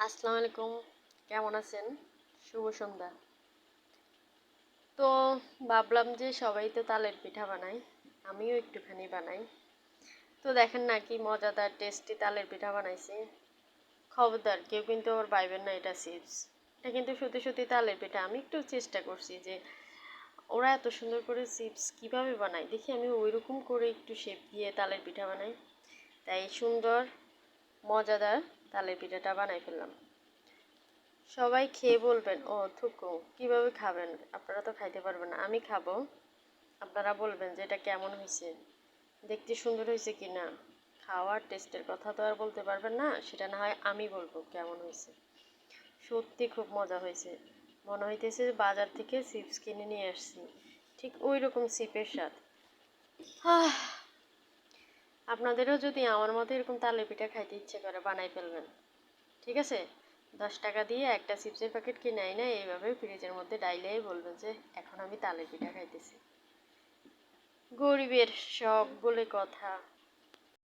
আসসালামু আলাইকুম, কেমন আছেন? শুভ সন্ধ্যা। তো ভাবলাম যে সবাই তো তালের পিঠা বানায়, আমিও একটুখানি বানাই। তো দেখেন না কি মজাদার টেস্টি তালের পিঠা বানাইছি। খবরদার কেউ কিন্তু আবার ভাইবেন না এটা চিপস। এটা কিন্তু সত্যি সত্যি তালের পিঠা। আমি একটু চেষ্টা করছি যে ওরা এত সুন্দর করে চিপস কিভাবে বানায়, দেখি আমি ওইরকম করে একটু শেপ দিয়ে তালের পিঠা বানাই। তাই সুন্দর মজাদার তালের পিঠাটা বানাই ফেললাম। সবাই খেয়ে বলবেন, ও থুকু কিভাবে খাবেন, আপনারা তো খাইতে পারবেন না, আমি খাবো। আপনারা বলবেন যে এটা কেমন হয়েছে, দেখতে সুন্দর হয়েছে কি না। খাওয়ার টেস্টের কথা তো আর বলতে পারবেন না, সেটা না হয় আমি বলবো কেমন হয়েছে। সত্যি খুব মজা হয়েছে। মনে হইতেছে বাজার থেকে চিপস কিনে নিয়ে আসছি, ঠিক ওই রকম চিপের স্বাদ। আপনাদেরও যদি আমার মতো এরকম তালের পিঠা খাইতে ইচ্ছে করে বানাই ফেলবেন। ঠিক আছে, 10 টাকা দিয়ে একটা চিপসের প্যাকেট কিনে আই না, এইভাবে ফ্রিজের মধ্যে ডাইলেই বলবেন যে এখন আমি তালের পিঠা খাইতেছি। গরিবের শখ বলে কথা।